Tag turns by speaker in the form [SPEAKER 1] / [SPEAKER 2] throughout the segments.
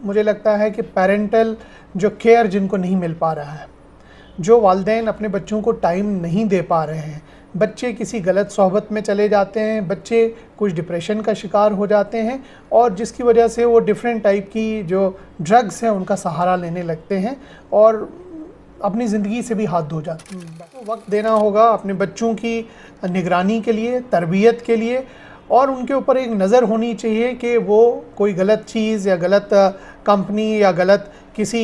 [SPEAKER 1] मुझे लगता है कि पेरेंटल जो केयर जिनको नहीं मिल पा रहा है, जो वालिदैन अपने बच्चों को टाइम नहीं दे पा रहे हैं, बच्चे किसी गलत सोहबत में चले जाते हैं, बच्चे कुछ डिप्रेशन का शिकार हो जाते हैं और जिसकी वजह से वो डिफरेंट टाइप की जो ड्रग्स हैं उनका सहारा लेने लगते हैं और अपनी ज़िंदगी से भी हाथ धो जाते हैं। तो वक्त देना होगा अपने बच्चों की निगरानी के लिए, तरबियत के लिए, और उनके ऊपर एक नज़र होनी चाहिए कि वो कोई गलत चीज़ या गलत कंपनी या गलत किसी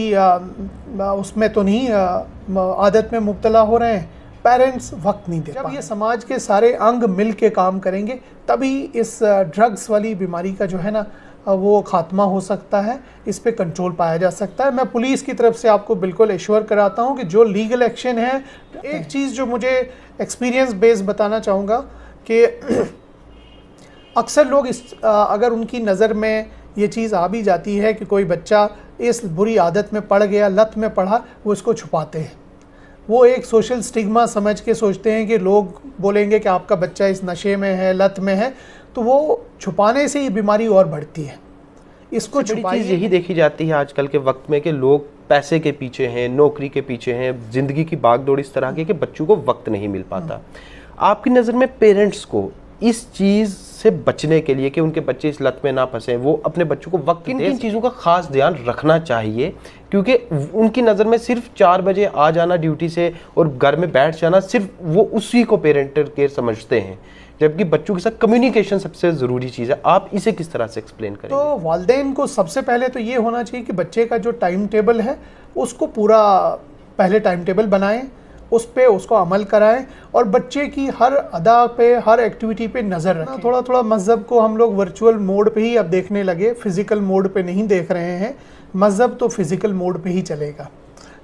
[SPEAKER 1] उसमें तो नहीं आदत में मुब्तला हो रहे हैं। पेरेंट्स वक्त नहीं दे पाते। जब ये समाज के सारे अंग मिल के काम करेंगे तभी इस ड्रग्स वाली बीमारी का जो है ना वो ख़ात्मा हो सकता है, इस पे कंट्रोल पाया जा सकता है। मैं पुलिस की तरफ से आपको बिल्कुल एश्योर कराता हूँ कि जो लीगल एक्शन है, एक चीज़ जो मुझे एक्सपीरियंस बेस बताना चाहूँगा कि अक्सर लोग अगर उनकी नज़र में ये चीज़ आ भी जाती है कि कोई बच्चा इस बुरी आदत में पड़ गया, लत में पड़ा, वो इसको छुपाते हैं। वो एक सोशल स्टिग्मा समझ के सोचते हैं कि लोग बोलेंगे कि आपका बच्चा इस नशे में है, लत में है, तो वो छुपाने से ये बीमारी और बढ़ती है। इसको
[SPEAKER 2] छुपाई चीज़ यही देखी जाती है आजकल के वक्त में कि लोग पैसे के पीछे हैं, नौकरी के पीछे हैं, ज़िंदगी की भागदौड़ इस तरह की कि बच्चों को वक्त नहीं मिल पाता। आपकी नज़र में पेरेंट्स को इस चीज़ से बचने के लिए कि उनके बच्चे इस लत में ना फंसे, वो अपने बच्चों को वक्त किन किन चीज़ों का खास ध्यान रखना चाहिए? क्योंकि उनकी नज़र में सिर्फ 4 बजे आ जाना ड्यूटी से और घर में बैठ जाना, सिर्फ वो उसी को पेरेंटल केयर समझते हैं, जबकि बच्चों के साथ कम्युनिकेशन सबसे ज़रूरी चीज़ है। आप इसे किस तरह से एक्सप्लेन करेंगे?
[SPEAKER 1] तो वालिदैन को सबसे पहले तो ये होना चाहिए कि बच्चे का जो टाइम टेबल है उसको पूरा पहले टाइम टेबल बनाएं, उस पे उसको अमल कराएं और बच्चे की हर अदा पे, हर एक्टिविटी पे नज़र रखें। थोड़ा थोड़ा मज़हब को हम लोग वर्चुअल मोड पे ही अब देखने लगे, फिज़िकल मोड पे नहीं देख रहे हैं। मज़हब तो फिज़िकल मोड पे ही चलेगा।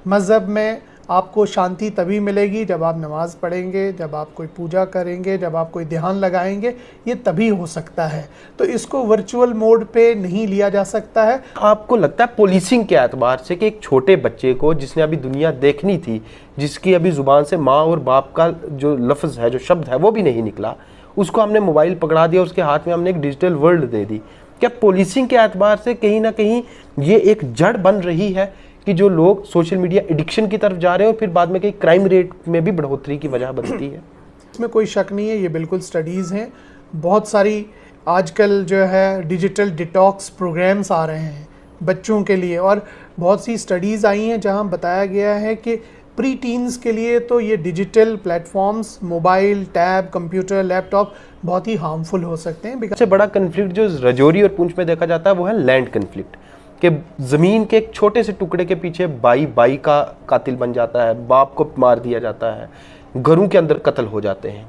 [SPEAKER 1] मज़हब में आपको शांति तभी मिलेगी जब आप नमाज़ पढ़ेंगे, जब आप कोई पूजा करेंगे, जब आप कोई ध्यान लगाएंगे, ये तभी हो सकता है। तो इसको वर्चुअल मोड पे नहीं लिया जा सकता है।
[SPEAKER 2] आपको लगता है पुलिसिंग के एतबार से कि एक छोटे बच्चे को जिसने अभी दुनिया देखनी थी, जिसकी अभी ज़ुबान से माँ और बाप का जो लफ्ज़ है, जो शब्द है, वो भी नहीं निकला, उसको हमने मोबाइल पकड़ा दिया, उसके हाथ में हमने एक डिजिटल वर्ल्ड दे दी, क्या पुलिसिंग के एतबार से कहीं ना कहीं ये एक जड़ बन रही है कि जो लोग सोशल मीडिया एडिक्शन की तरफ जा रहे हैं और फिर बाद में कहीं क्राइम रेट में भी बढ़ोतरी की वजह बनती है?
[SPEAKER 1] इसमें कोई शक नहीं है, ये बिल्कुल स्टडीज़ हैं। बहुत सारी आजकल जो है डिजिटल डिटॉक्स प्रोग्राम्स आ रहे हैं बच्चों के लिए और बहुत सी स्टडीज़ आई हैं जहां बताया गया है कि प्री टीन्स के लिए तो ये digital platforms, mobile, tab, computer, laptop बहुत ही हार्मफुल हो सकते हैं।
[SPEAKER 2] सबसे बड़ा कन्फ्लिक्ट जो राजौरी और पुंछ में देखा जाता है वो है लैंड कन्फ्लिक्ट, कि ज़मीन के एक छोटे से टुकड़े के पीछे बाई का कातिल बन जाता है, बाप को मार दिया जाता है, घरों के अंदर कत्ल हो जाते हैं।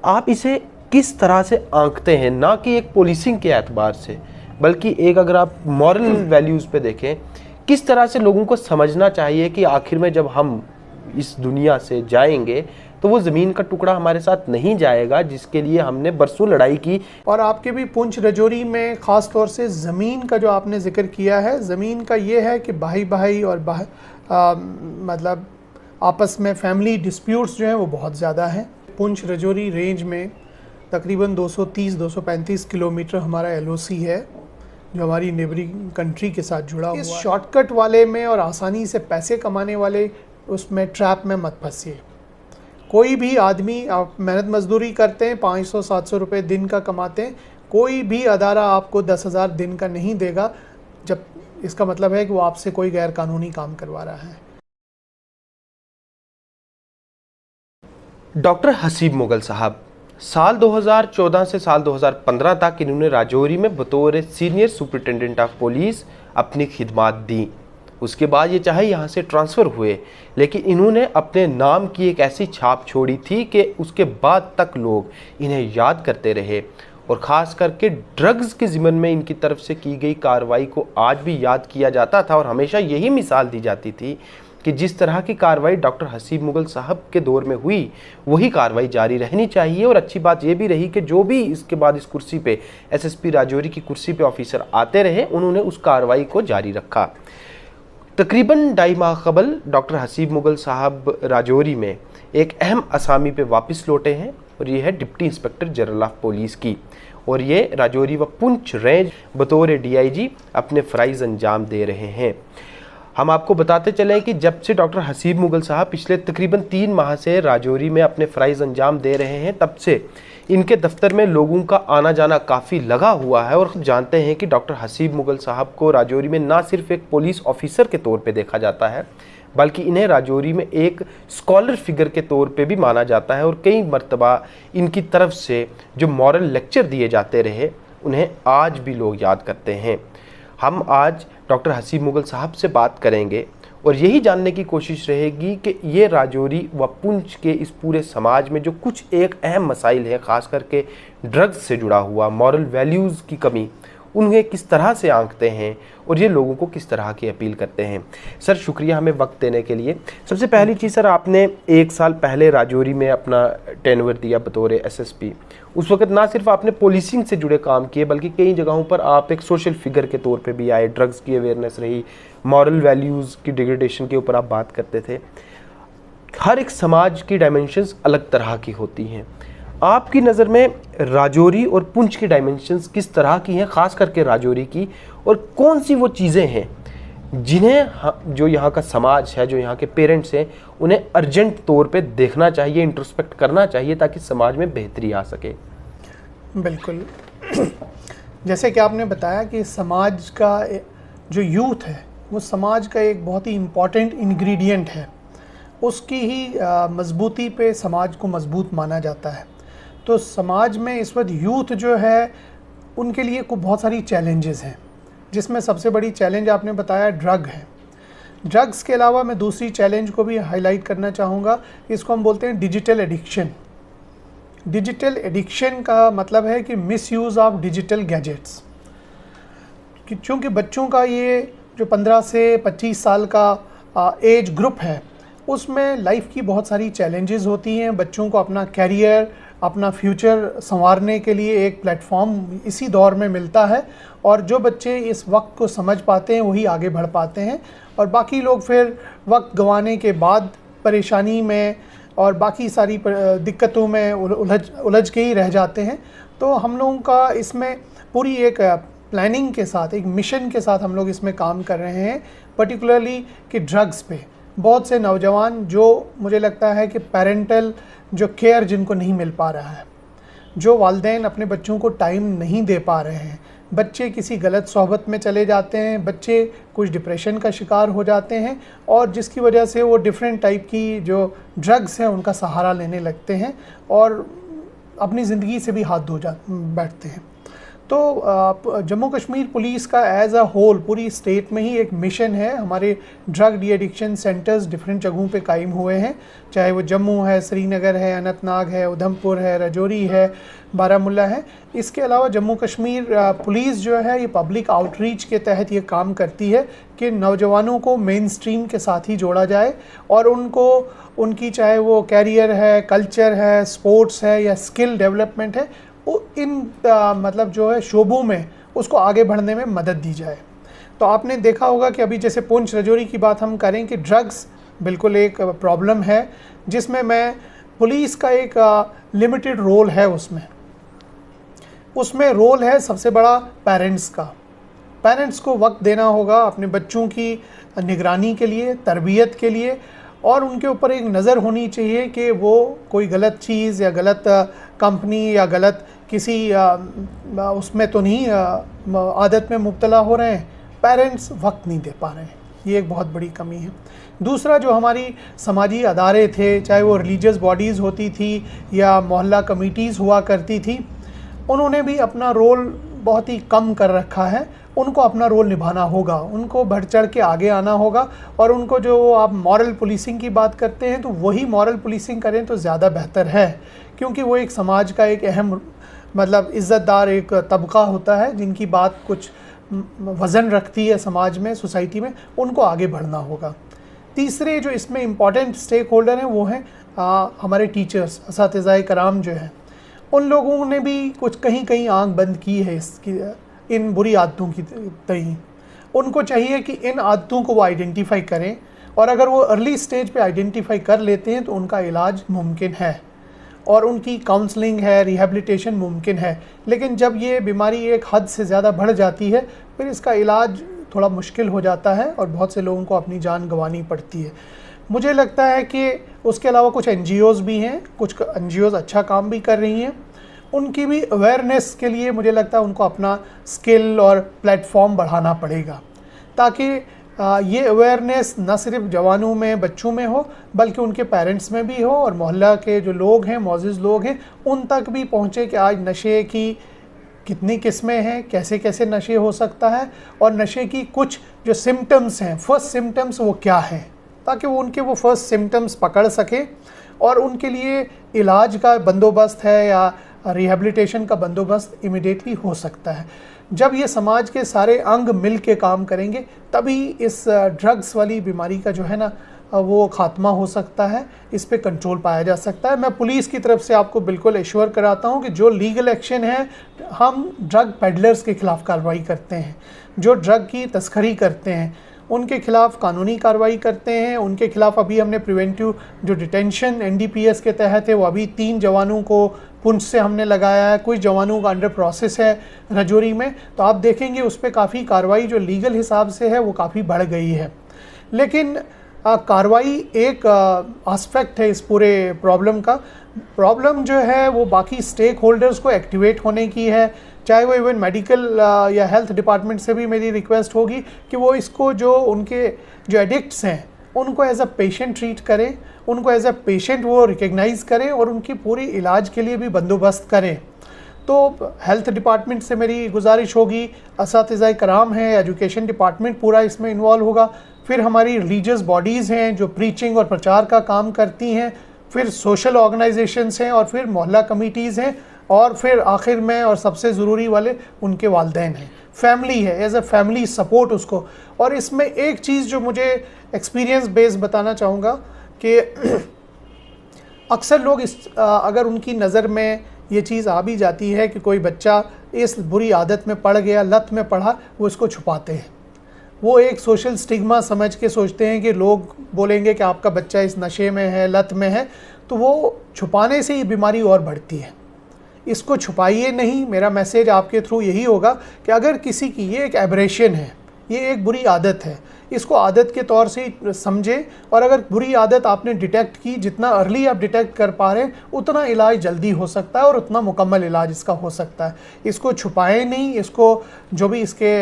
[SPEAKER 2] आप इसे किस तरह से आंकते हैं, ना कि एक पुलिसिंग के एतबार से, बल्कि एक अगर आप मॉरल वैल्यूज़ पे देखें, किस तरह से लोगों को समझना चाहिए कि आखिर में जब हम इस दुनिया से जाएंगे तो वो ज़मीन का टुकड़ा हमारे साथ नहीं जाएगा जिसके लिए हमने बरसों लड़ाई की।
[SPEAKER 1] और आपके भी पुंछ राजौरी में ख़ास तौर से ज़मीन का जो आपने जिक्र किया है, ज़मीन का ये है कि भाई और मतलब आपस में फैमिली डिस्प्यूट्स जो हैं वो बहुत ज़्यादा हैं। पुंछ राजौरी रेंज में तकरीबन 230-235 किलोमीटर हमारा LOC है जो हमारी नेबरिंग कंट्री के साथ जुड़ा हुआ है। इस शॉर्टकट वाले में और आसानी से पैसे कमाने वाले उसमें ट्रैप में मत फंसिए। कोई भी आदमी, आप मेहनत मजदूरी करते हैं, 500-700 रुपये दिन का कमाते हैं, कोई भी अदारा आपको 10,000 दिन का नहीं देगा, जब इसका मतलब है कि वो आपसे कोई गैर कानूनी काम करवा रहा है।
[SPEAKER 2] डॉक्टर हसीब मुगल साहब, साल 2014 से साल 2015 तक इन्होंने राजौरी में बतौर सीनियर सुपरिटेंडेंट ऑफ पुलिस अपनी खिदमात दी। उसके बाद ये चाहे यहाँ से ट्रांसफ़र हुए, लेकिन इन्होंने अपने नाम की एक ऐसी छाप छोड़ी थी कि उसके बाद तक लोग इन्हें याद करते रहे और ख़ास करके ड्रग्स के ज़िम्मन में इनकी तरफ से की गई कार्रवाई को आज भी याद किया जाता था और हमेशा यही मिसाल दी जाती थी कि जिस तरह की कार्रवाई डॉक्टर हसीब मुगल साहब के दौर में हुई वही कार्रवाई जारी रहनी चाहिए। और अच्छी बात यह भी रही कि जो भी इसके बाद इस कुर्सी पे SSP राजौरी की कुर्सी पे ऑफिसर आते रहे, उन्होंने उस कार्रवाई को जारी रखा। तकरीबन 2.5 माह कबल डॉक्टर हसीब मुगल साहब राजौरी में एक अहम असामी पे वापस लौटे हैं और ये है deputy inspector general of police की। और ये राजौरी व पुंछ रेंज बतौर डीआईजी अपने फ़राइज़ अंजाम दे रहे हैं। हम आपको बताते चलें कि जब से डॉक्टर हसीब मुगल साहब पिछले तकरीबन 3 माह से राजौरी में अपने फ़राइज़ अंजाम दे रहे हैं, तब से इनके दफ्तर में लोगों का आना जाना काफ़ी लगा हुआ है। और जानते हैं कि डॉक्टर हसीब मुगल साहब को राजौरी में ना सिर्फ एक पुलिस ऑफिसर के तौर पे देखा जाता है, बल्कि इन्हें राजौरी में एक स्कॉलर फिगर के तौर पे भी माना जाता है। और कई मर्तबा इनकी तरफ से जो मॉरल लेक्चर दिए जाते रहे, उन्हें आज भी लोग याद करते हैं। हम आज डॉक्टर हसीब मुगल साहब से बात करेंगे और यही जानने की कोशिश रहेगी कि ये राजौरी व पुंछ के इस पूरे समाज में जो कुछ एक अहम मसाइल है, ख़ास करके ड्रग्स से जुड़ा हुआ, मॉरल वैल्यूज़ की कमी, उन्हें किस तरह से आंकते हैं और ये लोगों को किस तरह की अपील करते हैं। सर, शुक्रिया हमें वक्त देने के लिए। सबसे पहली चीज़ सर, आपने 1 साल पहले राजौरी में अपना टेन्योर दिया बतौर एसएसपी। उस वक्त ना सिर्फ आपने पुलिसिंग से जुड़े काम किए, बल्कि कई जगहों पर आप एक सोशल फिगर के तौर पे भी आए। ड्रग्स की अवेयरनेस रही, मॉरल वैल्यूज़ की डिग्रेडेशन के ऊपर आप बात करते थे। हर एक समाज की डायमेंशंस अलग तरह की होती हैं। आपकी नज़र में राजौरी और पुंछ की डायमेंशंस किस तरह की हैं, ख़ास करके राजौरी की, और कौन सी वो चीज़ें हैं जिन्हें जो यहाँ का समाज है, जो यहाँ के पेरेंट्स हैं, उन्हें अर्जेंट तौर पे देखना चाहिए, इंट्रोस्पेक्ट करना चाहिए, ताकि समाज में बेहतरी आ सके?
[SPEAKER 1] बिल्कुल। जैसे कि आपने बताया कि समाज का जो यूथ है वो समाज का एक बहुत ही इम्पॉर्टेंट इंग्रेडिएंट है। उसकी ही मजबूती पे समाज को मजबूत माना जाता है। तो समाज में इस वक्त यूथ जो है उनके लिए को बहुत सारी चैलेंजेस हैं, जिसमें सबसे बड़ी चैलेंज आपने बताया ड्रग है। ड्रग्स के अलावा मैं दूसरी चैलेंज को भी हाईलाइट करना चाहूँगा। इसको हम बोलते हैं डिजिटल एडिक्शन। डिजिटल एडिक्शन का मतलब है कि मिसयूज़ ऑफ डिजिटल गैजेट्स। क्योंकि बच्चों का ये जो 15 से 25 साल का एज ग्रुप है, उसमें लाइफ की बहुत सारी चैलेंजेस होती हैं। बच्चों को अपना कैरियर, अपना फ्यूचर संवारने के लिए एक प्लेटफॉर्म इसी दौर में मिलता है, और जो बच्चे इस वक्त को समझ पाते हैं वही आगे बढ़ पाते हैं, और बाकी लोग फिर वक्त गंवाने के बाद परेशानी में और बाकी सारी दिक्कतों में उलझ के ही रह जाते हैं। तो हम लोगों का इसमें पूरी एक प्लानिंग के साथ, एक मिशन के साथ हम लोग इसमें काम कर रहे हैं, पर्टिकुलरली कि ड्रग्स पे बहुत से नौजवान, जो मुझे लगता है कि पेरेंटल जो केयर जिनको नहीं मिल पा रहा है, जो वालिदैन अपने बच्चों को टाइम नहीं दे पा रहे हैं, बच्चे किसी गलत सोहबत में चले जाते हैं, बच्चे कुछ डिप्रेशन का शिकार हो जाते हैं, और जिसकी वजह से वो डिफरेंट टाइप की जो ड्रग्स हैं उनका सहारा लेने लगते हैं और अपनी ज़िंदगी से भी हाथ धो बैठते हैं। तो जम्मू कश्मीर पुलिस का एज अ होल पूरी स्टेट में ही एक मिशन है। हमारे drug de addiction centres different जगहों पे कायम हुए हैं, चाहे वो जम्मू है, श्रीनगर है, अनंतनाग है, उधमपुर है, राजौरी है, बारामुल्ला है। इसके अलावा जम्मू कश्मीर पुलिस जो है ये पब्लिक आउटरीच के तहत ये काम करती है कि नौजवानों को मेन स्ट्रीम के साथ ही जोड़ा जाए और उनको उनकी चाहे वो कैरियर है, कल्चर है, स्पोर्ट्स है या स्किल डेवलपमेंट है, इन मतलब जो है शोबों में उसको आगे बढ़ने में मदद दी जाए। तो आपने देखा होगा कि अभी जैसे पुंछ राजौरी की बात हम करें कि ड्रग्स बिल्कुल एक प्रॉब्लम है, जिसमें मैं पुलिस का एक लिमिटेड रोल है। उसमें रोल है सबसे बड़ा पेरेंट्स का। पेरेंट्स को वक्त देना होगा अपने बच्चों की निगरानी के लिए, तरबियत के लिए, और उनके ऊपर एक नज़र होनी चाहिए कि वो कोई गलत चीज़ या गलत कंपनी या गलत किसी उसमें तो नहीं आदत में मुब्तला हो रहे हैं। पेरेंट्स वक्त नहीं दे पा रहे हैं, ये एक बहुत बड़ी कमी है। दूसरा, जो हमारी समाजी अदारे थे, चाहे वो रिलीजियस बॉडीज़ होती थी या मोहल्ला कमिटीज़ हुआ करती थी, उन्होंने भी अपना रोल बहुत ही कम कर रखा है। उनको अपना रोल निभाना होगा, उनको बढ़ चढ़ के आगे आना होगा, और उनको जो आप मॉरल पुलिसिंग की बात करते हैं तो वही मॉरल पुलिसिंग करें तो ज़्यादा बेहतर है, क्योंकि वो एक समाज का एक अहम मतलब इज़्ज़तदार एक तबका होता है जिनकी बात कुछ वज़न रखती है समाज में, सोसाइटी में, उनको आगे बढ़ना होगा। तीसरे जो इसमें इम्पॉर्टेंट स्टेक होल्डर हैं वो हैं हमारे टीचर्स, असातिज़ाए कराम जो हैं। उन लोगों ने भी कुछ कहीं आंख बंद की है इसकी इन बुरी आदतों की तई। उनको चाहिए कि इन आदतों को वो आइडेंटिफाई करें, और अगर वो अर्ली स्टेज पे आइडेंटिफाई कर लेते हैं तो उनका इलाज मुमकिन है। और उनकी काउंसलिंग है, रिहैबिलिटेशन मुमकिन है। लेकिन जब ये बीमारी एक हद से ज़्यादा बढ़ जाती है फिर इसका इलाज थोड़ा मुश्किल हो जाता है और बहुत से लोगों को अपनी जान गंवानी पड़ती है। मुझे लगता है कि उसके अलावा कुछ NGOs भी हैं, कुछ NGOs अच्छा काम भी कर रही हैं। उनकी भी अवेयरनेस के लिए मुझे लगता है उनको अपना स्किल और प्लेटफॉर्म बढ़ाना पड़ेगा, ताकि ये अवेयरनेस न सिर्फ जवानों में, बच्चों में हो, बल्कि उनके पेरेंट्स में भी हो और मोहल्ला के जो लोग हैं, मोअज़्ज़िज़ लोग हैं, उन तक भी पहुँचे कि आज नशे की कितनी किस्में हैं, कैसे कैसे नशे हो सकता है और नशे की कुछ जो सिम्टम्स हैं, फर्स्ट सिम्टम्स वो क्या हैं, ताकि वो उनके वो फर्स्ट सिम्टम्स पकड़ सके और उनके लिए इलाज का बंदोबस्त है या रिहैबिलिटेशन का बंदोबस्त इमिडिएटली हो सकता है। जब ये समाज के सारे अंग मिल के काम करेंगे तभी इस ड्रग्स वाली बीमारी का जो है ना वो ख़ात्मा हो सकता है, इस पे कंट्रोल पाया जा सकता है। मैं पुलिस की तरफ से आपको बिल्कुल एश्योर कराता हूँ कि जो लीगल एक्शन है, हम ड्रग पेडलर्स के ख़िलाफ़ कार्रवाई करते हैं, जो ड्रग की तस्करी करते हैं उनके खिलाफ़ कानूनी कार्रवाई करते हैं। उनके खिलाफ़ अभी हमने प्रिवेंटिव जो डिटेंशन NDPS के तहत है वो अभी 3 जवानों को पुंछ से हमने लगाया है, कुछ जवानों का अंडर प्रोसेस है राजौरी में। तो आप देखेंगे उस पर काफ़ी कार्रवाई जो लीगल हिसाब से है वो काफ़ी बढ़ गई है। लेकिन कार्रवाई एक एस्पेक्ट है इस पूरे प्रॉब्लम का। प्रॉब्लम जो है वो बाकी स्टेक होल्डर्स को एक्टिवेट होने की है, चाहे वो इवन मेडिकल या हेल्थ डिपार्टमेंट से भी मेरी रिक्वेस्ट होगी कि वो इसको जो उनके जो एडिक्ट्स हैं उनको एज अ पेशेंट ट्रीट करें, उनको एज अ पेशेंट वो रिकग्नाइज़ करें और उनकी पूरी इलाज के लिए भी बंदोबस्त करें। तो हेल्थ डिपार्टमेंट से मेरी गुजारिश होगी, असातिज़ा कराम है, एजुकेशन डिपार्टमेंट पूरा इसमें इन्वॉल्व होगा, फिर हमारी रिलीजियस बॉडीज़ हैं जो प्रीचिंग और प्रचार का काम करती हैं, फिर सोशल ऑर्गेनाइजेशंस हैं और फिर मोहल्ला कमिटीज़ हैं और फिर आखिर में और सबसे ज़रूरी वाले उनके वालिदैन हैं, फैमिली है, एज अ फैमिली सपोर्ट उसको। और इसमें एक चीज़ जो मुझे एक्सपीरियंस बेस बताना चाहूँगा कि अक्सर लोग अगर उनकी नज़र में ये चीज़ आ भी जाती है कि कोई बच्चा इस बुरी आदत में पड़ गया, लत में पड़ा, वो इसको छुपाते हैं। वो एक सोशल स्टिग्मा समझ के सोचते हैं कि लोग बोलेंगे कि आपका बच्चा इस नशे में है, लत में है, तो वो छुपाने से ही बीमारी और बढ़ती है। इसको छुपाइए नहीं। मेरा मैसेज आपके थ्रू यही होगा कि अगर किसी की ये एक एब्रेशन है, ये एक बुरी आदत है, इसको आदत के तौर से समझें और अगर बुरी आदत आपने डिटेक्ट की, जितना अर्ली आप डिटेक्ट कर पा रहे हैं उतना इलाज जल्दी हो सकता है और उतना मुकम्मल इलाज इसका हो सकता है। इसको छुपाएं नहीं, इसको जो भी इसके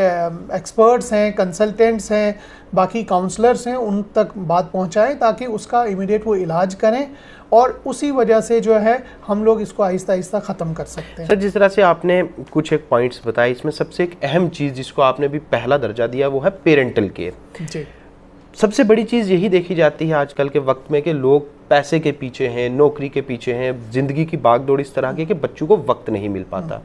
[SPEAKER 1] एक्सपर्ट्स हैं, कंसल्टेंट्स हैं, बाकी काउंसलर्स हैं, उन तक बात पहुंचाएं ताकि उसका इमीडिएट वो इलाज करें और उसी वजह से जो है हम लोग इसको आहिस्ता आहिस्ता ख़त्म कर सकते हैं।
[SPEAKER 2] सर, जिस तरह से आपने कुछ एक पॉइंट्स बताए, इसमें सबसे एक अहम चीज़ जिसको आपने भी पहला दर्जा दिया वो है पेरेंटल केयर।
[SPEAKER 1] जी,
[SPEAKER 2] सबसे बड़ी चीज़ यही देखी जाती है आजकल के वक्त में कि लोग पैसे के पीछे हैं, नौकरी के पीछे हैं, ज़िंदगी की भागदौड़ इस तरह की कि बच्चों को वक्त नहीं मिल पाता।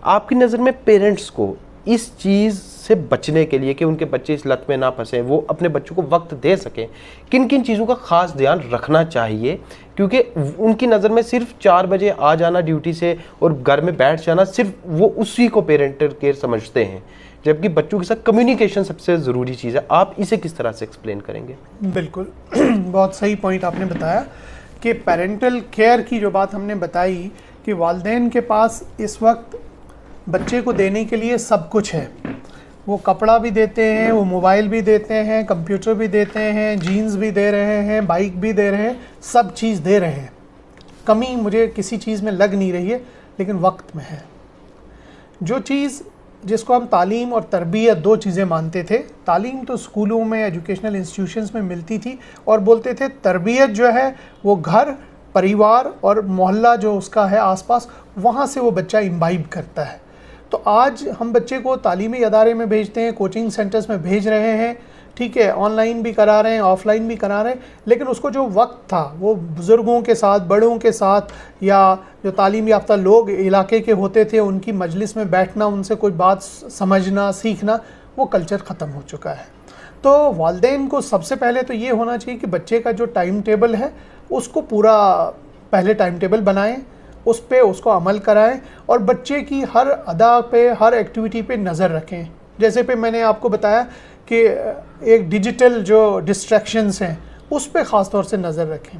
[SPEAKER 2] आपकी नज़र में पेरेंट्स को इस चीज़ से बचने के लिए कि उनके बच्चे इस लत में ना फंसें, वो अपने बच्चों को वक्त दे सकें, किन किन चीज़ों का ख़ास ध्यान रखना चाहिए? क्योंकि उनकी नज़र में सिर्फ 4 बजे आ जाना ड्यूटी से और घर में बैठ जाना, सिर्फ वो उसी को पेरेंटल केयर समझते हैं, जबकि बच्चों के साथ कम्युनिकेशन सबसे ज़रूरी चीज़ है। आप इसे किस तरह से एक्सप्लेन करेंगे?
[SPEAKER 1] बिल्कुल बहुत सही पॉइंट आपने बताया कि पेरेंटल केयर की जो बात हमने बताई कि वालिदैन के पास इस वक्त बच्चे को देने के लिए सब कुछ है। वो कपड़ा भी देते हैं, वो मोबाइल भी देते हैं, कंप्यूटर भी देते हैं, जीन्स भी दे रहे हैं, बाइक भी दे रहे हैं, सब चीज़ दे रहे हैं। कमी मुझे किसी चीज़ में लग नहीं रही है, लेकिन वक्त में है। जो चीज़ जिसको हम तालीम और तरबियत 2 चीज़ें मानते थे, तालीम तो स्कूलों में, एजुकेशनल इंस्टीट्यूशंस में मिलती थी और बोलते थे तरबियत जो है वो घर, परिवार और मोहल्ला जो उसका है आसपास, वहाँ से वो बच्चा इम्बाइब करता है। तो आज हम बच्चे को तालीमी अदारे में भेजते हैं, कोचिंग सेंटर्स में भेज रहे हैं, ठीक है, ऑनलाइन भी करा रहे हैं, ऑफलाइन भी करा रहे हैं, लेकिन उसको जो वक्त था वो बुज़ुर्गों के साथ, बड़ों के साथ या जो तालीम याफ्ता लोग इलाके के होते थे उनकी मजलिस में बैठना, उनसे कोई बात समझना, सीखना, वो कल्चर ख़त्म हो चुका है। तो वालिदैन को सबसे पहले तो ये होना चाहिए कि बच्चे का जो टाइम टेबल है उसको पूरा पहले टाइम टेबल बनाएं, उस पे उसको अमल कराएं और बच्चे की हर अदा पे, हर एक्टिविटी पे नज़र रखें। जैसे पे मैंने आपको बताया कि एक डिजिटल जो डिस्ट्रैक्शंस हैं उस पे ख़ास तौर से नज़र रखें।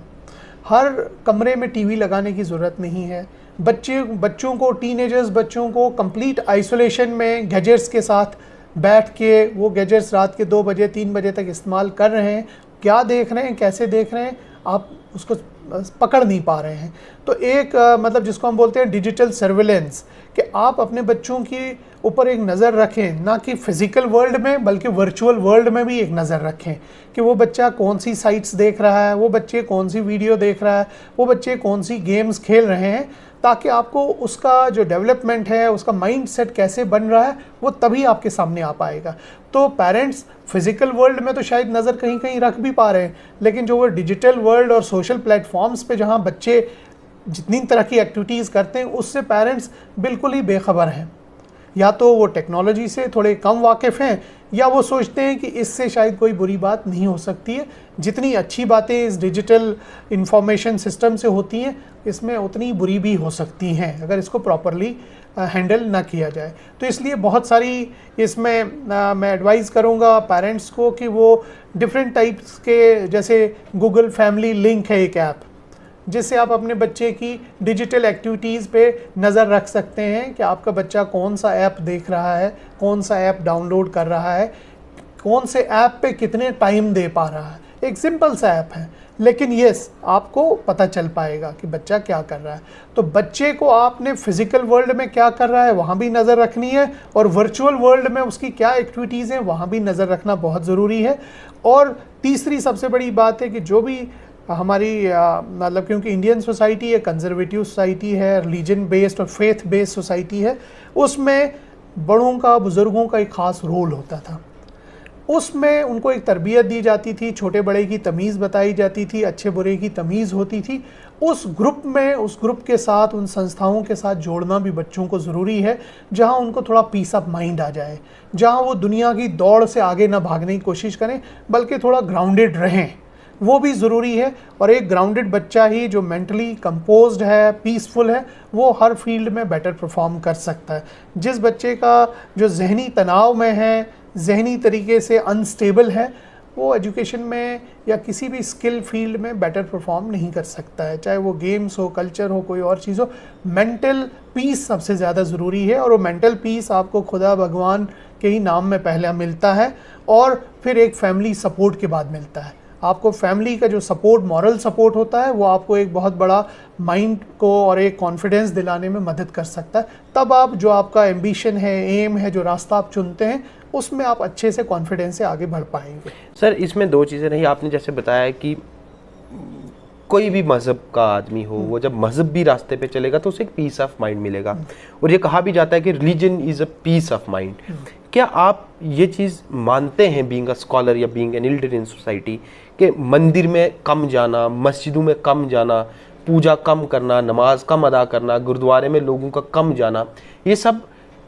[SPEAKER 1] हर कमरे में टीवी लगाने की ज़रूरत नहीं है। बच्चों को, टीनेजर्स बच्चों को कंप्लीट आइसोलेशन में गैजेट्स के साथ बैठ के वो गैजेट्स रात के 2 बजे 3 बजे तक इस्तेमाल कर रहे हैं। क्या देख रहे हैं, कैसे देख रहे हैं, आप उसको पकड़ नहीं पा रहे हैं। तो एक मतलब जिसको हम बोलते हैं डिजिटल सर्विलेंस, कि आप अपने बच्चों के ऊपर एक नज़र रखें, ना कि फिज़िकल वर्ल्ड में बल्कि वर्चुअल वर्ल्ड में भी एक नज़र रखें कि वो बच्चा कौन सी साइट्स देख रहा है, वो बच्चे कौन सी वीडियो देख रहा है, वो बच्चे कौन सी गेम्स खेल रहे हैं, ताकि आपको उसका जो डेवलपमेंट है, उसका माइंड सेट कैसे बन रहा है, वो तभी आपके सामने आ पाएगा। तो पेरेंट्स फिज़िकल वर्ल्ड में तो शायद नज़र कहीं कहीं रख भी पा रहे हैं, लेकिन जो वो डिजिटल वर्ल्ड और सोशल प्लेटफॉर्म्स पे जहाँ बच्चे जितनी तरह की एक्टिविटीज़ करते हैं, उससे पेरेंट्स बिल्कुल ही बेखबर हैं। या तो वो टेक्नोलॉजी से थोड़े कम वाकिफ़ हैं, या वो सोचते हैं कि इससे शायद कोई बुरी बात नहीं हो सकती है। जितनी अच्छी बातें इस डिजिटल इंफॉर्मेशन सिस्टम से होती हैं, इसमें उतनी बुरी भी हो सकती हैं अगर इसको प्रॉपरली हैंडल ना किया जाए। तो इसलिए बहुत सारी इसमें मैं एडवाइस करूँगा पेरेंट्स को कि वो डिफरेंट टाइप्स के, जैसे गूगल फैमिली लिंक है एक ऐप, जिससे आप अपने बच्चे की डिजिटल एक्टिविटीज़ पे नज़र रख सकते हैं कि आपका बच्चा कौन सा ऐप देख रहा है, कौन सा ऐप डाउनलोड कर रहा है, कौन से ऐप पे कितने टाइम दे पा रहा है। एक सिंपल सा ऐप है, लेकिन यस आपको पता चल पाएगा कि बच्चा क्या कर रहा है। तो बच्चे को आपने फिज़िकल वर्ल्ड में क्या कर रहा है वहाँ भी नज़र रखनी है, और वर्चुअल वर्ल्ड में उसकी क्या एक्टिविटीज़ हैं वहाँ भी नज़र रखना बहुत ज़रूरी है। और तीसरी सबसे बड़ी बात है कि जो भी हमारी मतलब, क्योंकि इंडियन सोसाइटी एक कंजर्वेटिव सोसाइटी है, रिलीजन बेस्ड और फेथ बेस्ड सोसाइटी है, उसमें बड़ों का, बुज़ुर्गों का एक ख़ास रोल होता था। उसमें उनको एक तरबियत दी जाती थी, छोटे बड़े की तमीज़ बताई जाती थी, अच्छे बुरे की तमीज़ होती थी। उस ग्रुप में, उस ग्रुप के साथ, उन संस्थाओं के साथ जोड़ना भी बच्चों को ज़रूरी है, जहां उनको थोड़ा पीस ऑफ माइंड आ जाए, जहां वो दुनिया की दौड़ से आगे ना भागने की कोशिश करें बल्कि थोड़ा ग्राउंडेड रहें, वो भी ज़रूरी है। और एक ग्राउंडेड बच्चा ही जो मेंटली कंपोज्ड है, पीसफुल है, वो हर फील्ड में बेटर परफॉर्म कर सकता है। जिस बच्चे का जो जहनी तनाव में है, जहनी तरीके से अनस्टेबल है, वो एजुकेशन में या किसी भी स्किल फील्ड में बेटर परफॉर्म नहीं कर सकता है, चाहे वो गेम्स हो, कल्चर हो, कोई और चीज़ हो। मेंटल पीस सबसे ज़्यादा ज़रूरी है, और वो मेंटल पीस आपको खुदा भगवान के ही नाम में पहले मिलता है, और फिर एक फैमिली सपोर्ट के बाद मिलता है। आपको फैमिली का जो सपोर्ट, मॉरल सपोर्ट होता है, वो आपको एक बहुत बड़ा माइंड को और एक कॉन्फिडेंस दिलाने में मदद कर सकता है। तब आप जो आपका एम्बिशन है, एम है, जो रास्ता आप चुनते हैं, उसमें आप अच्छे से कॉन्फिडेंस से आगे बढ़ पाएंगे।
[SPEAKER 2] सर, इसमें दो चीज़ें रही। आपने जैसे बताया कि कोई भी मज़हब का आदमी हो, वो जब मज़हबी रास्ते पे चलेगा तो उसे एक पीस ऑफ माइंड मिलेगा, और ये कहा भी जाता है कि religion is a piece of mind. क्या आप ये चीज़ मानते हैं, बीइंग अ स्कॉलर या being an elder in society, कि मंदिर में कम जाना, मस्जिदों में कम जाना, पूजा कम करना, नमाज कम अदा करना, गुरुद्वारे में लोगों का कम जाना, ये सब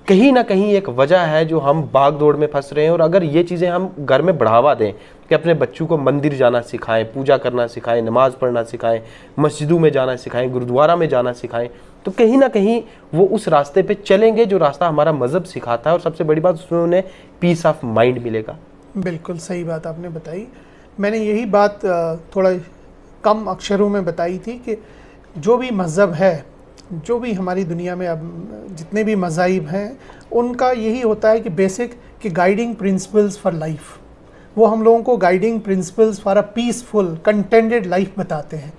[SPEAKER 2] कहीं ना कहीं एक वजह है जो हम भाग दौड़ में फंस रहे हैं? और अगर ये चीज़ें हम घर में बढ़ावा दें कि अपने बच्चों को मंदिर जाना सिखाएं, पूजा करना सिखाएं, नमाज पढ़ना सिखाएं, मस्जिदों में जाना सिखाएं, गुरुद्वारा में जाना सिखाएं, तो कहीं ना कहीं वो उस रास्ते पे चलेंगे जो रास्ता हमारा मज़हब सिखाता है, और सबसे बड़ी बात उसमें उन्हें पीस ऑफ माइंड मिलेगा।
[SPEAKER 1] बिल्कुल सही बात आपने बताई। मैंने यही बात थोड़ा कम अक्षरों में बताई थी कि जो भी मज़हब है, जो भी हमारी दुनिया में अब जितने भी मज़ाहिब हैं, उनका यही होता है कि बेसिक कि गाइडिंग प्रिंसिपल्स फॉर लाइफ, वो हम लोगों को guiding principles for a peaceful contented life बताते हैं।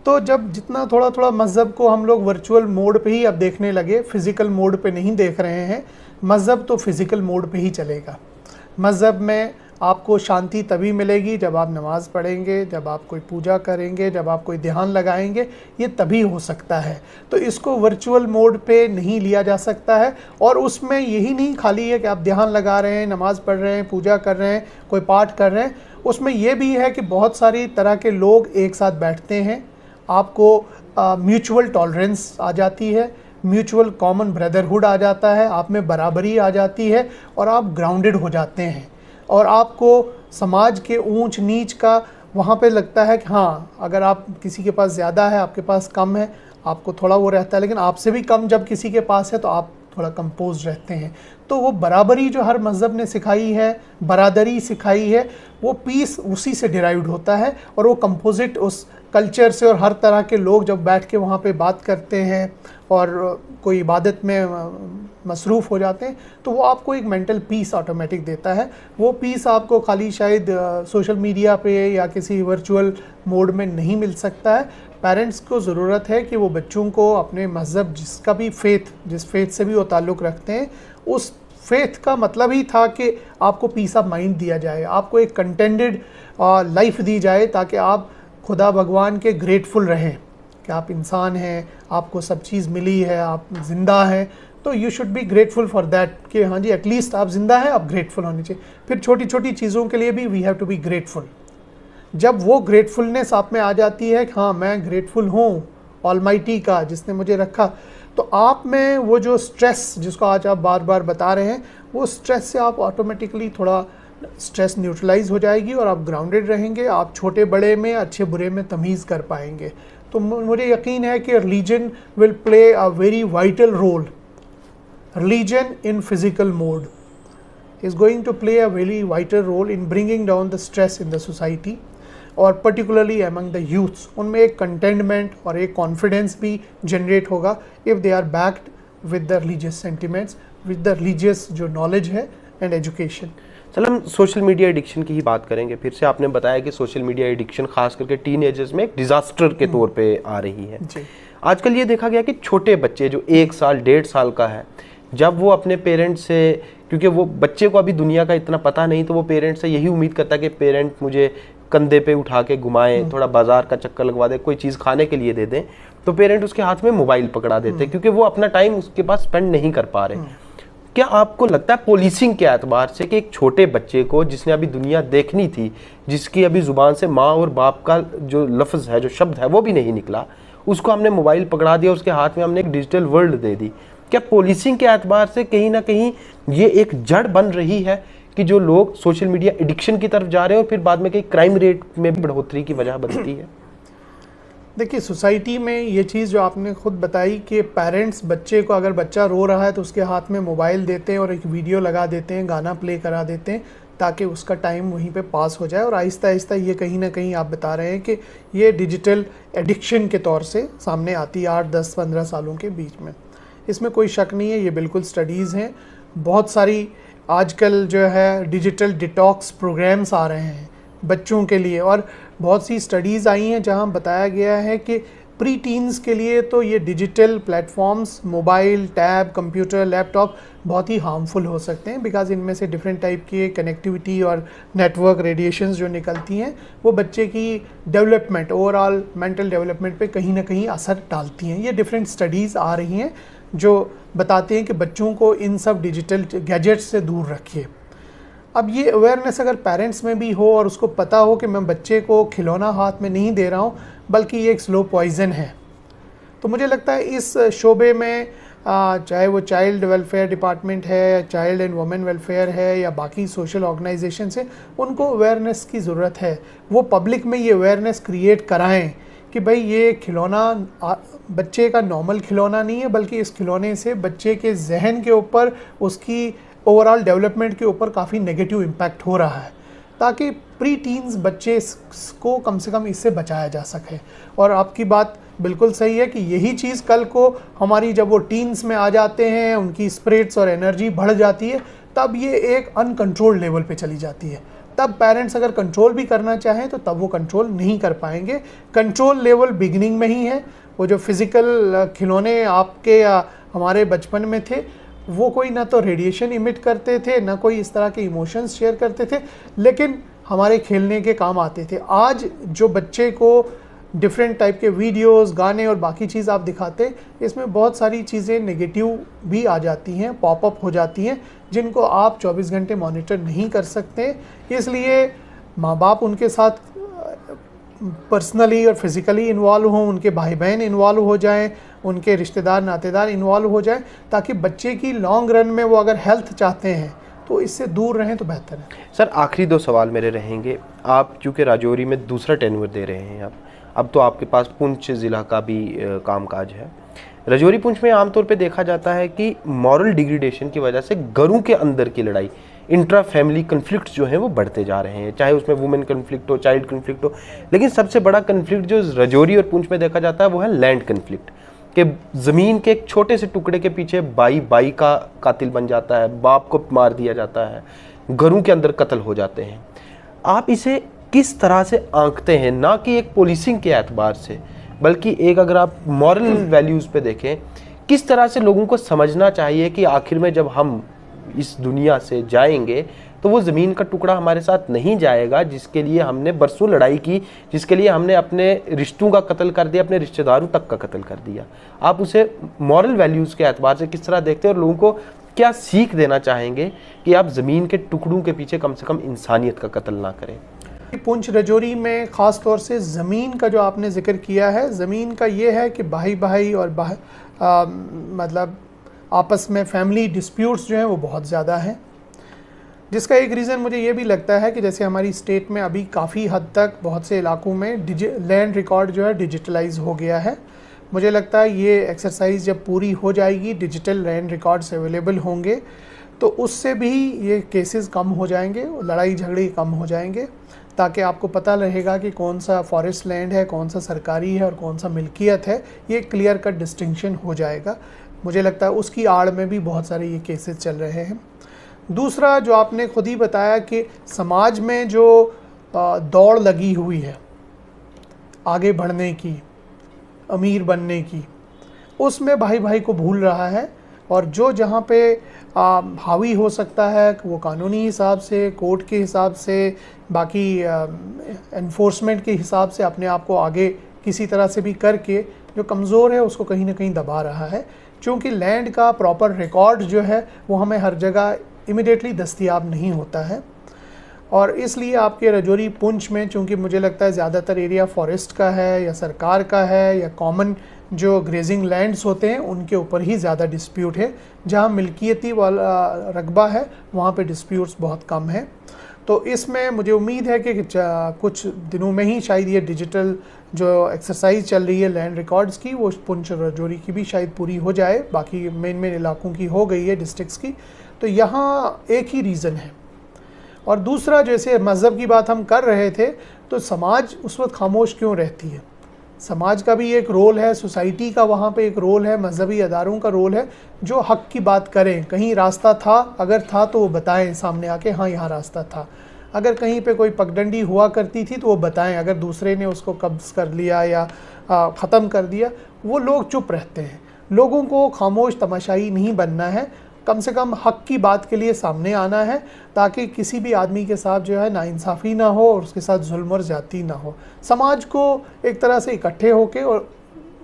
[SPEAKER 1] तो जब जितना थोड़ा थोड़ा मज़हब को हम लोग वर्चुअल मोड पे ही अब देखने लगे, फ़िज़िकल मोड पे नहीं देख रहे हैं, मज़हब तो फ़िज़िकल मोड पे ही चलेगा। मज़हब में आपको शांति तभी मिलेगी जब आप नमाज़ पढ़ेंगे, जब आप कोई पूजा करेंगे, जब आप कोई ध्यान लगाएंगे, ये तभी हो सकता है। तो इसको वर्चुअल मोड पे नहीं लिया जा सकता है। और उसमें यही नहीं खाली है कि आप ध्यान लगा रहे हैं, नमाज़ पढ़ रहे हैं, पूजा कर रहे हैं, कोई पाठ कर रहे हैं, उसमें यह भी है कि बहुत सारी तरह के लोग एक साथ बैठते हैं, आपको म्यूचुअल टॉलरेंस आ जाती है, म्यूचुअल कॉमन ब्रदरहुड आ जाता है, आप में बराबरी आ जाती है, और आप ग्राउंडेड हो जाते हैं। और आपको समाज के ऊंच नीच का वहाँ पे लगता है कि हाँ, अगर आप किसी के पास ज़्यादा है, आपके पास कम है, आपको थोड़ा वो रहता है, लेकिन आपसे भी कम जब किसी के पास है तो आप थोड़ा कंपोज रहते हैं। तो वो बराबरी जो हर मज़हब ने सिखाई है, बरादरी सिखाई है, वो पीस उसी से डिराइव्ड होता है। और वो कंपोजिट उस कल्चर से, और हर तरह के लोग जब बैठ के वहाँ पे बात करते हैं और कोई इबादत में मसरूफ़ हो जाते हैं, तो वो आपको एक मेंटल पीस ऑटोमेटिक देता है। वो पीस आपको खाली शायद सोशल मीडिया पे या किसी वर्चुअल मोड में नहीं मिल सकता है। पेरेंट्स को ज़रूरत है कि वो बच्चों को अपने मज़हब, जिसका भी जिस फेथ से भी वो ताल्लुक़ रखते हैं, उस फेथ का मतलब ही था कि आपको पीस ऑफ माइंड दिया जाए, आपको एक कंटेंटेड लाइफ दी जाए, ताकि आप खुदा भगवान के ग्रेटफुल रहें कि आप इंसान हैं, आपको सब चीज़ मिली है, आप ज़िंदा हैं। तो you should be grateful for that कि हाँ जी, एटलीस्ट आप ज़िंदा हैं, आप ग्रेटफुल होने चाहिए। फिर छोटी छोटी चीज़ों के लिए भी we have to be grateful. जब वो ग्रेटफुलनेस आप में आ जाती है कि हाँ, मैं ग्रेटफुल हूँ ऑलमाइटी का, जिसने मुझे रखा, तो आप में वो जो स्ट्रेस, जिसको आज आप बार बार बता रहे हैं, वो स्ट्रेस से आप ऑटोमेटिकली थोड़ा स्ट्रेस न्यूट्रलाइज हो जाएगी और आप ग्राउंडेड रहेंगे। आप छोटे बड़े में, अच्छे बुरे में तमीज़ कर पाएंगे। तो मुझे यकीन है कि religion will play a very vital role. Religion in physical mode is going to play a very vital role in bringing down the stress in the society, और particularly among the youths। उनमें एक contentment और एक confidence भी generate होगा if they are backed with the religious sentiments, with the religious जो knowledge है and education।
[SPEAKER 2] चल, हम सोशल मीडिया एडिक्शन की ही बात करेंगे फिर से। आपने बताया कि सोशल मीडिया एडिक्शन खास करके टीनेजर्स में एक डिजास्टर के तौर पे आ रही है
[SPEAKER 1] जी।
[SPEAKER 2] आजकल ये देखा गया कि छोटे बच्चे जो 1 साल 1.5 साल का है, जब वो अपने पेरेंट्स से, क्योंकि वो बच्चे को अभी दुनिया का इतना पता नहीं, तो वो पेरेंट्स से यही उम्मीद करता है कि पेरेंट मुझे कंधे पे उठा के घुमाएं, थोड़ा बाजार का चक्कर लगवा दे, कोई चीज़ खाने के लिए दे दें, तो पेरेंट उसके हाथ में मोबाइल पकड़ा देते हैं, क्योंकि वो अपना टाइम उसके पास स्पेंड नहीं कर पा रहे। क्या आपको लगता है पुलिसिंग के एतबार से कि एक छोटे बच्चे को, जिसने अभी दुनिया देखनी थी, जिसकी अभी ज़ुबान से माँ और बाप का जो लफ्ज़ है, जो शब्द है, वो भी नहीं निकला, उसको हमने मोबाइल पकड़ा दिया, उसके हाथ में हमने एक डिजिटल वर्ल्ड दे दी, क्या पुलिसिंग के एतबार से कहीं ना कहीं ये एक जड़ बन रही है कि जो लोग सोशल मीडिया एडिक्शन की तरफ जा रहे हैं और फिर बाद में कहीं क्राइम रेट में भी बढ़ोतरी की वजह बनती है?
[SPEAKER 1] देखिए, सोसाइटी में ये चीज़ जो आपने खुद बताई कि पेरेंट्स बच्चे को, अगर बच्चा रो रहा है तो उसके हाथ में मोबाइल देते हैं और एक वीडियो लगा देते हैं, गाना प्ले करा देते हैं, ताकि उसका टाइम वहीं पे पास हो जाए। और आहिस्ता आहिस्ता ये कहीं ना कहीं आप बता रहे हैं कि ये डिजिटल एडिक्शन के तौर से सामने आती है 8, 10, 15 सालों के बीच में। इसमें कोई शक नहीं है, ये बिल्कुल स्टडीज़ हैं। बहुत सारी आजकल जो है डिजिटल डिटॉक्स प्रोग्राम्स आ रहे हैं बच्चों के लिए, और बहुत सी स्टडीज़ आई हैं जहां बताया गया है कि प्री टीन्स के लिए तो ये digital platforms, mobile, tab, computer, laptop बहुत ही हार्मफुल हो सकते हैं, बिकॉज इनमें से डिफरेंट टाइप की कनेक्टिविटी और नेटवर्क रेडिएशंस जो निकलती हैं, वो बच्चे की डेवलपमेंट, ओवरऑल मेंटल डेवलपमेंट पे कहीं ना कहीं असर डालती हैं। ये डिफरेंट स्टडीज़ आ रही हैं जो बताते हैं कि बच्चों को इन सब डिजिटल गैजेट्स से दूर रखिए। अब ये अवेयरनेस अगर पेरेंट्स में भी हो और उसको पता हो कि मैं बच्चे को खिलौना हाथ में नहीं दे रहा हूँ, बल्कि ये एक स्लो पॉइज़न है, तो मुझे लगता है इस शोबे में चाहे वो चाइल्ड वेलफेयर डिपार्टमेंट है, चाइल्ड एंड वुमेन वेलफेयर है, या बाकी सोशल ऑर्गेनाइजेशन है, उनको अवेयरनेस की ज़रूरत है। वो पब्लिक में ये अवेयरनेस क्रिएट कराएं कि भाई ये खिलौना बच्चे का नॉर्मल खिलौना नहीं है, बल्कि इस खिलौने से बच्चे के जहन के ऊपर, उसकी ओवरऑल डेवलपमेंट के ऊपर काफ़ी नेगेटिव इम्पैक्ट हो रहा है, ताकि प्री टीन्स बच्चे को कम से कम इससे बचाया जा सके। और आपकी बात बिल्कुल सही है कि यही चीज़ कल को हमारी, जब वो टीन्स में आ जाते हैं, उनकी स्पिरिट्स और एनर्जी बढ़ जाती है, तब ये एक अनकंट्रोल्ड लेवल पे चली जाती है। तब पेरेंट्स अगर कंट्रोल भी करना चाहें तो तब वो कंट्रोल नहीं कर पाएंगे। कंट्रोल लेवल बिगिनिंग में ही है। वो जो फिज़िकल खिलौने आपके या हमारे बचपन में थे, वो कोई ना तो रेडिएशन इमिट करते थे, ना कोई इस तरह के इमोशंस शेयर करते थे, लेकिन हमारे खेलने के काम आते थे। आज जो बच्चे को डिफरेंट टाइप के वीडियोस, गाने और बाकी चीज़ आप दिखाते, इसमें बहुत सारी चीज़ें नेगेटिव भी आ जाती हैं, पॉपअप हो जाती हैं, जिनको आप 24 घंटे मॉनिटर नहीं कर सकते। इसलिए माँ बाप उनके साथ पर्सनली और फिज़िकली इन्वॉल्व हों, उनके भाई बहन इन्वॉल्व हो जाएं, उनके रिश्तेदार नातेदार इन्वॉल्व हो जाएं, ताकि बच्चे की लॉन्ग रन में वो अगर हेल्थ चाहते हैं तो इससे दूर रहें तो बेहतर है।
[SPEAKER 2] सर, आखिरी 2 सवाल मेरे रहेंगे। आप चूँकि राजौरी में दूसरा टेन्योर दे रहे हैं, अब तो आपके पास पुंछ ज़िला का भी कामकाज है। राजौरी पुंछ में आमतौर पे देखा जाता है कि मॉरल डिग्रेडेशन की वजह से घरों के अंदर की लड़ाई, इंट्रा फैमिली कन्फ्लिक्ट जो हैं वो बढ़ते जा रहे हैं, चाहे उसमें वुमेन कन्फ्लिक्ट हो, चाइल्ड कन्फ्लिक्ट हो। लेकिन सबसे बड़ा कन्फ्लिक्ट जो राजौरी और पुंछ में देखा जाता है वो है लैंड कन्फ्लिक्ट, कि ज़मीन के एक छोटे से टुकड़े के पीछे बाई का कातिल बन जाता है, बाप को मार दिया जाता है, घरों के अंदर कत्ल हो जाते हैं। आप इसे किस तरह से आंकते हैं, ना कि एक पुलिसिंग के एतबार से, बल्कि एक अगर आप मॉरल वैल्यूज़ पे देखें, किस तरह से लोगों को समझना चाहिए कि आखिर में जब हम इस दुनिया से जाएंगे तो वो ज़मीन का टुकड़ा हमारे साथ नहीं जाएगा जिसके लिए हमने बरसों लड़ाई की, जिसके लिए हमने अपने रिश्तों का कत्ल कर दिया, अपने रिश्तेदारों तक का कत्ल कर दिया। आप उसे मॉरल वैल्यूज़ के एतबार से किस तरह देखते हैं और लोगों को क्या सीख देना चाहेंगे कि आप ज़मीन के टुकड़ों के पीछे कम से कम इंसानियत का कत्ल ना करें?
[SPEAKER 1] पुंछ राजौरी में ख़ास तौर से ज़मीन का जो आपने जिक्र किया है, ज़मीन का ये है कि भाई और मतलब आपस में फैमिली डिस्प्यूट्स जो हैं वो बहुत ज़्यादा हैं, जिसका एक रीज़न मुझे ये भी लगता है कि जैसे हमारी स्टेट में अभी काफ़ी हद तक बहुत से इलाकों में लैंड रिकॉर्ड जो है डिजिटलाइज हो गया है। मुझे लगता है ये एक्सरसाइज जब पूरी हो जाएगी, डिजिटल लैंड रिकॉर्ड्स अवेलेबल होंगे, तो उससे भी ये केसेस कम हो जाएंगे, लड़ाई झगड़े कम हो जाएंगे, ताकि आपको पता रहेगा कि कौन सा फॉरेस्ट लैंड है, कौन सा सरकारी है और कौन सा मिल्कियत है। ये क्लियर कट डिस्टिंक्शन हो जाएगा। मुझे लगता है उसकी आड़ में भी बहुत सारे ये केसेस चल रहे हैं। दूसरा, जो आपने खुद ही बताया कि समाज में जो दौड़ लगी हुई है आगे बढ़ने की, अमीर बनने की, उसमें भाई को भूल रहा है, और जो जहाँ पे हावी हो सकता है वो कानूनी हिसाब से, कोर्ट के हिसाब से, बाकी एनफोर्समेंट के हिसाब से अपने आप को आगे किसी तरह से भी करके जो कमज़ोर है उसको कहीं ना कहीं दबा रहा है। क्योंकि लैंड का प्रॉपर रिकॉर्ड जो है वो हमें हर जगह इमिडिएटली दस्तयाब नहीं होता है, और इसलिए आपके राजौरी पुंछ में चूँकि मुझे लगता है ज़्यादातर एरिया फॉरेस्ट का है या सरकार का है या कॉमन जो ग्रेजिंग लैंड्स होते हैं उनके ऊपर ही ज़्यादा डिस्प्यूट है। जहाँ मिल्कियती वाला रकबा है वहाँ पे डिस्प्यूट्स बहुत कम हैं। तो इसमें मुझे उम्मीद है कि कुछ दिनों में ही शायद ये डिजिटल जो एक्सरसाइज चल रही है लैंड रिकॉर्ड्स की, वो पुंछ राजौरी की भी शायद पूरी हो जाए। बाकी मेन इलाकों की हो गई है, डिस्ट्रिक्ट्स की। तो यहाँ एक ही रीज़न है। और दूसरा, जैसे मज़हब की बात हम कर रहे थे, तो समाज उस वक्त खामोश क्यों रहती है? समाज का भी एक रोल है, सोसाइटी का वहाँ पे एक रोल है, मजहबी अदारों का रोल है जो हक़ की बात करें। कहीं रास्ता था, अगर था तो वो बताएं सामने आके, हाँ यहाँ रास्ता था। अगर कहीं पे कोई पगडंडी हुआ करती थी तो वो बताएं। अगर दूसरे ने उसको कब्ज़ कर लिया या ख़त्म कर दिया, वो लोग चुप रहते हैं। लोगों को खामोश तमाशाई नहीं बनना है, कम से कम हक़ की बात के लिए सामने आना है, ताकि किसी भी आदमी के साथ जो है नाइंसाफ़ी ना हो और उसके साथ जुल्म और ज़्यादती ना हो। समाज को एक तरह से इकट्ठे होकर और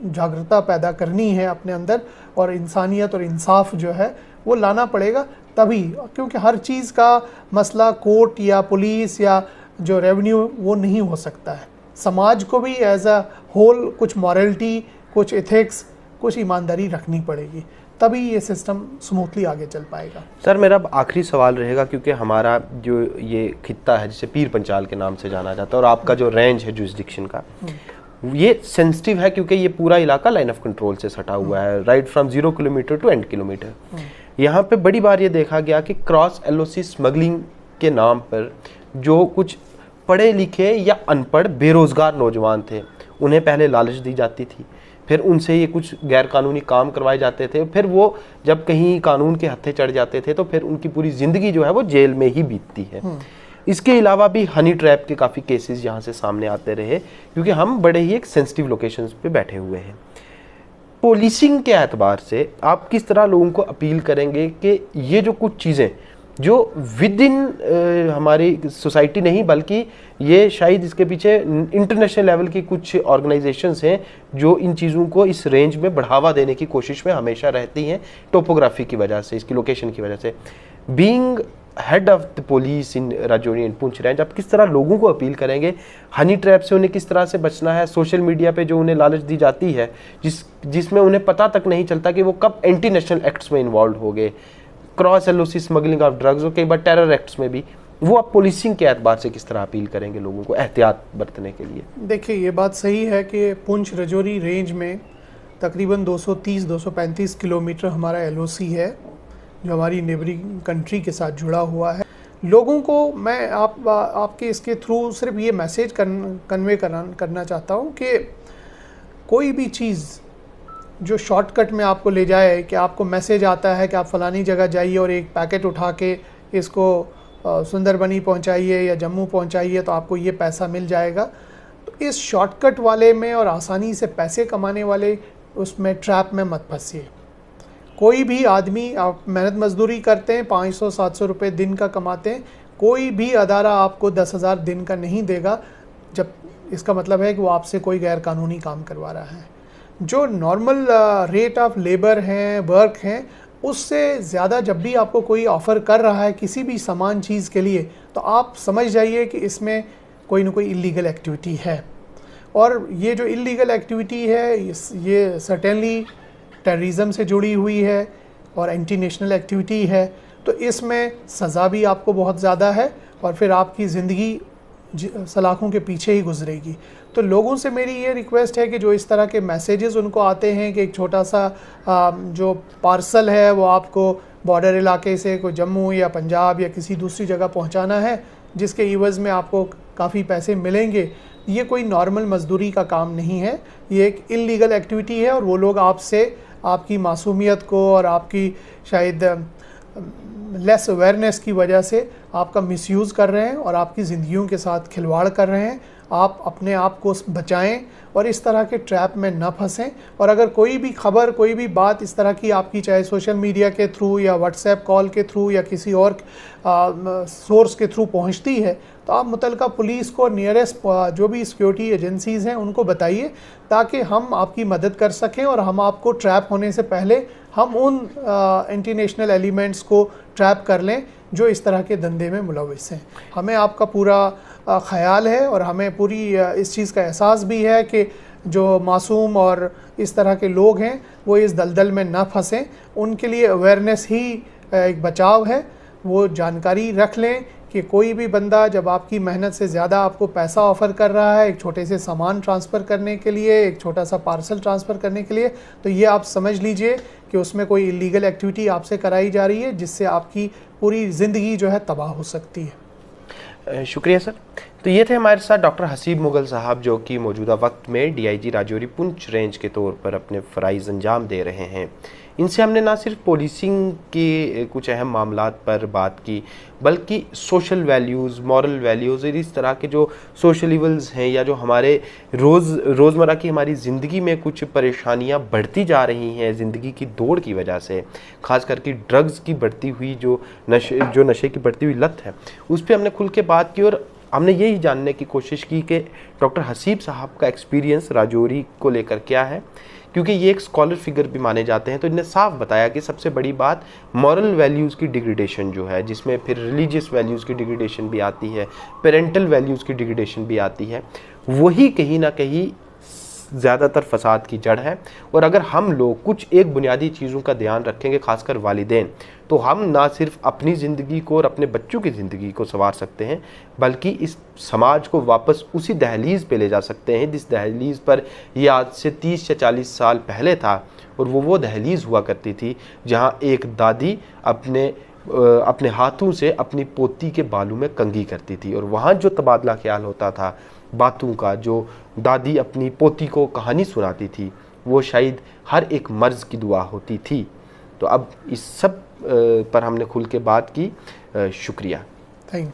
[SPEAKER 1] जागरूकता पैदा करनी है अपने अंदर, और इंसानियत और इंसाफ जो है वो लाना पड़ेगा तभी, क्योंकि हर चीज़ का मसला कोर्ट या पुलिस या जो रेवेन्यू वो नहीं हो सकता है। समाज को भी एज अ होल कुछ मॉरलिटी, कुछ एथिक्स, कुछ ईमानदारी रखनी पड़ेगी, तभी ये सिस्टम स्मूथली आगे चल पाएगा।
[SPEAKER 2] सर, मेरा अब आखिरी सवाल रहेगा, क्योंकि हमारा जो ये खित्ता है जिसे पीर पंचाल के नाम से जाना जाता है, और आपका जो रेंज है जुरिस्डिक्शन का, ये सेंसिटिव है क्योंकि ये पूरा इलाका लाइन ऑफ कंट्रोल से सटा हुआ है, right from 0 kilometre to end kilometre. यहाँ पे बड़ी बार ये देखा गया कि क्रॉस LOC स्मगलिंग के नाम पर जो कुछ पढ़े लिखे या अनपढ़ बेरोज़गार नौजवान थे, उन्हें पहले लालच दी जाती थी, फिर उनसे ये कुछ गैर कानूनी काम करवाए जाते थे, फिर वो जब कहीं कानून के हत्थे चढ़ जाते थे तो फिर उनकी पूरी ज़िंदगी जो है वो जेल में ही बीतती है। इसके अलावा भी हनी ट्रैप के काफ़ी केसेस यहाँ से सामने आते रहे, क्योंकि हम बड़े ही एक सेंसिटिव लोकेशंस पे बैठे हुए हैं। पुलिसिंग के एतबार से आप किस तरह लोगों को अपील करेंगे कि ये जो कुछ चीज़ें जो विद इन हमारी सोसाइटी नहीं, बल्कि ये शायद इसके पीछे इंटरनेशनल लेवल की कुछ ऑर्गेनाइजेशंस हैं जो इन चीज़ों को इस रेंज में बढ़ावा देने की कोशिश में हमेशा रहती हैं, टोपोग्राफी की वजह से, इसकी लोकेशन की वजह से। Being head of the police in Rajouri and Poonch range, आप किस तरह लोगों को अपील करेंगे? हनी ट्रैप से उन्हें किस तरह से बचना है? सोशल मीडिया पे जो उन्हें लालच दी जाती है, जिसमें उन्हें पता तक नहीं चलता कि वो कब एंटी नेशनल एक्ट्स में इन्वॉल्व हो गए, cross LOC smuggling of drugs और कई बार टेरर एक्ट्स में भी, वो आप पुलिसिंग के एतबार से किस तरह अपील करेंगे लोगों को एहतियात बरतने के लिए?
[SPEAKER 1] देखिए, ये बात सही है कि पुंछ राजौरी रेंज में तकरीबन 230-235 किलोमीटर हमारा LOC है जो हमारी नेबरिंग कंट्री के साथ जुड़ा हुआ है। लोगों को मैं आपके इसके थ्रू सिर्फ ये मैसेज कन्वे करना चाहता हूँ कि कोई भी चीज़ जो शॉर्टकट में आपको ले जाए, कि आपको मैसेज आता है कि आप फ़लानी जगह जाइए और एक पैकेट उठा के इसको सुंदरबनी पहुँचाइए या जम्मू पहुँचाइए तो आपको ये पैसा मिल जाएगा, तो इस शॉर्टकट वाले में और आसानी से पैसे कमाने वाले उसमें ट्रैप में मत फंसिए। कोई भी आदमी, आप मेहनत मजदूरी करते हैं, 500-700 रुपये दिन का कमाते हैं, कोई भी अदारा आपको 10,000 दिन का नहीं देगा, जब इसका मतलब है कि वो आपसे कोई गैर कानूनी काम करवा रहा है। जो नॉर्मल रेट ऑफ लेबर हैं, वर्क हैं, उससे ज़्यादा जब भी आपको कोई ऑफ़र कर रहा है किसी भी सामान चीज़ के लिए, तो आप समझ जाइए कि इसमें कोई ना कोई इलीगल एक्टिविटी है। और ये जो इलीगल एक्टिविटी है ये सर्टेनली टेररिज्म से जुड़ी हुई है और एंटी नेशनल एक्टिविटी है, तो इसमें सज़ा भी आपको बहुत ज़्यादा है और फिर आपकी ज़िंदगी सलाखों के पीछे ही गुजरेगी। तो लोगों से मेरी ये रिक्वेस्ट है कि जो इस तरह के मैसेजेस उनको आते हैं कि एक छोटा सा जो पार्सल है वो आपको बॉर्डर इलाके से कोई जम्मू या पंजाब या किसी दूसरी जगह पहुंचाना है, जिसके इवज़ में आपको काफ़ी पैसे मिलेंगे, ये कोई नॉर्मल मजदूरी का काम नहीं है, ये एक इलीगल एक्टिविटी है। और वो लोग आपसे आपकी मासूमियत को और आपकी शायद लेस अवेयरनेस की वजह से आपका मिसयूज़ कर रहे हैं और आपकी ज़िंदगियों के साथ खिलवाड़ कर रहे हैं। आप अपने आप को बचाएं और इस तरह के ट्रैप में न फंसें। और अगर कोई भी खबर, कोई भी बात इस तरह की आपकी, चाहे सोशल मीडिया के थ्रू या व्हाट्सएप कॉल के थ्रू या किसी और सोर्स के थ्रू पहुंचती है, तो आप मुतलका पुलिस को, नियरेस्ट जो भी सिक्योरिटी एजेंसीज़ हैं उनको बताइए, ताकि हम आपकी मदद कर सकें और हम आपको ट्रैप होने से पहले हम उन एंटी नेशनल एलिमेंट्स को ट्रैप कर लें जो इस तरह के धंधे में मुलविस हैं। हमें आपका पूरा ख्याल है और हमें पूरी इस चीज़ का एहसास भी है कि जो मासूम और इस तरह के लोग हैं वो इस दलदल में ना फंसें। उनके लिए अवेयरनेस ही एक बचाव है। वो जानकारी रख लें कि कोई भी बंदा जब आपकी मेहनत से ज़्यादा आपको पैसा ऑफ़र कर रहा है एक छोटे से सामान ट्रांसफ़र करने के लिए, एक छोटा सा पार्सल ट्रांसफ़र करने के लिए, तो ये आप समझ लीजिए कि उसमें कोई इलीगल एक्टिविटी आपसे कराई जा रही है, जिससे आपकी पूरी ज़िंदगी जो है तबाह हो सकती है।
[SPEAKER 2] शुक्रिया सर। तो ये थे हमारे साथ डॉक्टर हसीब मुगल साहब, जो कि मौजूदा वक्त में DIG राजौरी पुंछ रेंज के तौर पर अपने फ़राइज़ अंजाम दे रहे हैं। इनसे हमने ना सिर्फ पुलिसिंग के कुछ अहम मामलात पर बात की, बल्कि सोशल वैल्यूज़, मॉरल वैल्यूज़ और इस तरह के जो सोशल इवल्स हैं या जो हमारे रोज़मर्रा की हमारी ज़िंदगी में कुछ परेशानियां बढ़ती जा रही हैं ज़िंदगी की दौड़ की वजह से, ख़ास करके ड्रग्स की बढ़ती हुई जो नशे की बढ़ती हुई लत है, उस पर हमने खुल के बात की। और हमने यही जानने की कोशिश की कि डॉक्टर हसीब साहब का एक्सपीरियंस राजौरी को लेकर क्या है, क्योंकि ये एक स्कॉलर फिगर भी माने जाते हैं। तो इन्हें साफ बताया कि सबसे बड़ी बात मॉरल वैल्यूज़ की डिग्रेडेशन जो है, जिसमें फिर रिलीजियस वैल्यूज़ की डिग्रेडेशन भी आती है, पेरेंटल वैल्यूज़ की डिग्रेडेशन भी आती है, वही कहीं ना कहीं ज़्यादातर फसाद की जड़ है। और अगर हम लोग कुछ एक बुनियादी चीज़ों का ध्यान रखेंगे, खासकर वालिदैन, तो हम ना सिर्फ अपनी ज़िंदगी को और अपने बच्चों की ज़िंदगी को संवार सकते हैं, बल्कि इस समाज को वापस उसी दहलीज़ पे ले जा सकते हैं जिस दहलीज़ पर ये आज से 30 या 40 साल पहले था। और वो दहलीज़ हुआ करती थी जहाँ एक दादी अपने हाथों से अपनी पोती के बालों में कंघी करती थी, और वहाँ जो तबादला ख्याल होता था बातों का, जो दादी अपनी पोती को कहानी सुनाती थी, वो शायद हर एक मर्ज़ की दुआ होती थी। तो अब इस सब पर हमने खुल के बात की। शुक्रिया।
[SPEAKER 1] Thank you.